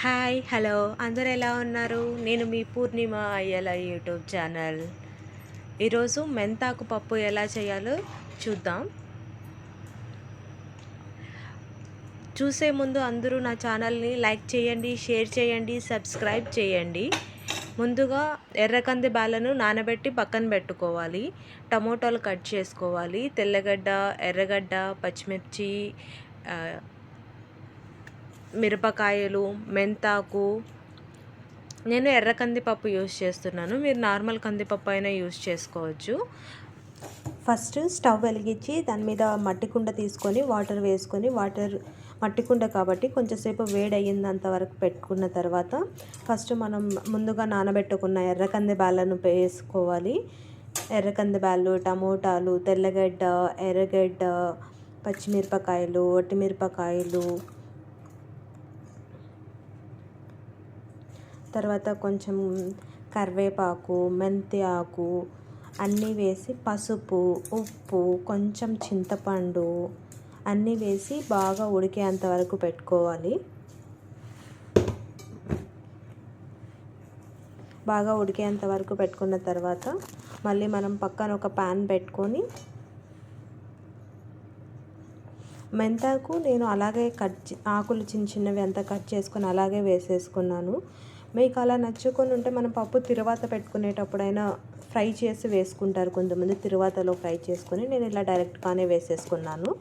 Hi hello అందరు ఎలా ఉన్నారు? నేను మీ పూర్ణిమ అయ్యల యూట్యూబ్ ఛానల్. ఈరోజు మెంతాకు పప్పు ఎలా చేయాలో చూద్దాం. చూసే ముందు అందరూ నా ఛానల్ని లైక్ చేయండి, షేర్ చేయండి, సబ్స్క్రైబ్ చేయండి. ముందుగా ఎర్రకంది బ్యాలను నానబెట్టి పక్కన పెట్టుకోవాలి. టమోటాలు కట్ చేసుకోవాలి. తెల్లగడ్డ, ఎర్రగడ్డ, పచ్చిమిర్చి, మిరపకాయలు, మెంతాకు. నేను ఎర్ర కందిపప్పు యూస్ చేస్తున్నాను. మీరు నార్మల్ కందిపప్పు అయినా యూస్ చేసుకోవచ్చు. ఫస్ట్ స్టవ్ వెలిగించి దాని మీద మట్టి కుండ తీసుకొని వాటర్ వేసుకొని మట్టి కుండ కాబట్టి కొంచెంసేపు వేడి అయ్యేంత వరకు పెట్టుకున్న తర్వాత ఫస్ట్ మనం ముందుగా నానబెట్టుకున్న ఎర్రకంది బ్యాళ్ళను వేసుకోవాలి. ఎర్రకంది బ్యాళ్ళు, టమోటాలు, తెల్లగడ్డ, ఎర్రగడ్డ, పచ్చిమిరపకాయలు, ఒట్టిమిరపకాయలు, తర్వాత కొంచెం కరివేపాకు, మెంతి ఆకు అన్నీ వేసి పసుపు, ఉప్పు, కొంచెం చింతపండు అన్నీ వేసి బాగా ఉడికేంత వరకు పెట్టుకోవాలి. బాగా ఉడికేంత వరకు పెట్టుకున్న తర్వాత మళ్ళీ మనం పక్కన ఒక ప్యాన్ పెట్టుకొని మెంతాకు నేను అలాగే ఆకులు చిన్న చిన్నవి అంతా కట్ చేసుకొని అలాగే వేసేసుకున్నాను. మీకు అలా నచ్చుకొని ఉంటే మనం పప్పు తిరువాత పెట్టుకునేటప్పుడైనా ఫ్రై చేసి వేసుకుంటారు కొంతమంది, తిరువాతలో ఫ్రై చేసుకొని. నేను ఇలా డైరెక్ట్గానే వేసేసుకున్నాను.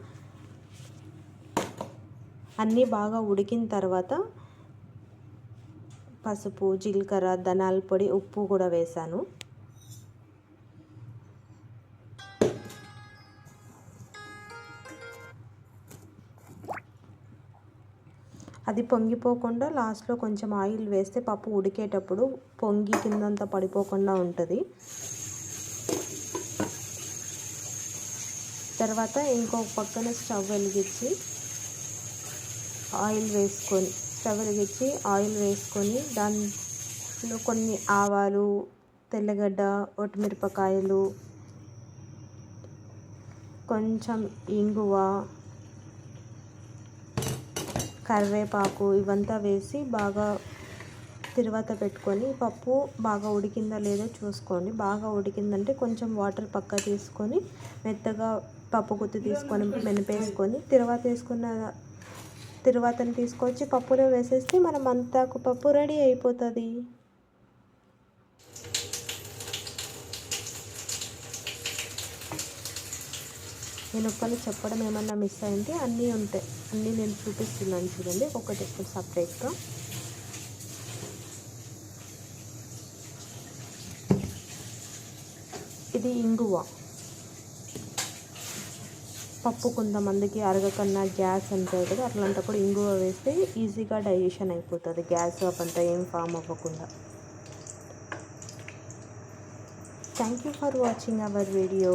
అన్నీ బాగా ఉడికిన తర్వాత పసుపు, జీలకర్ర, ధనియాల పొడి, ఉప్పు కూడా వేసాను. అది పొంగిపోకుండా లాస్ట్లో కొంచెం ఆయిల్ వేస్తే పప్పు ఉడికేటప్పుడు పొంగి కిందంతా పడిపోకుండా ఉంటుంది. తర్వాత ఇంకో పక్కన స్టవ్ వెలిగించి ఆయిల్ వేసుకొని దానిలో కొన్ని ఆవాలు, తెల్లగడ్డ, ఒట్టిమిరపకాయలు, కొంచెం ఇంగువ, కరివేపాకు ఇవంతా వేసి బాగా తిరువాత పెట్టుకొని పప్పు బాగా ఉడికిందా లేదో చూసుకోండి. బాగా ఉడికిందంటే కొంచెం వాటర్ పక్క తీసుకొని మెత్తగా పప్పు గుత్తి తీసుకొని మెనిపేసుకొని తిరువాతని తీసుకొచ్చి పప్పులో వేసేస్తే మన మెంతాకు పప్పు రెడీ అయిపోతుంది. నేను ఒక్కళ్ళు చెప్పడం ఏమన్నా మిస్ అయింటే అన్నీ ఉంటాయి, అన్నీ నేను చూపిస్తున్నాను చూడండి, ఒక్కొక్కటి ఇప్పుడు సపరేట్గా. ఇది ఇంగువ. పప్పు కొంతమందికి అరగకన్నా గ్యాస్ ఉంటుంది కదా, అట్లాంటప్పుడు ఇంగువ వేస్తే ఈజీగా డైజెషన్ అయిపోతుంది, గ్యాస్ అవంతా ఏం ఫామ్ అవ్వకుండా. Thank you for watching our video.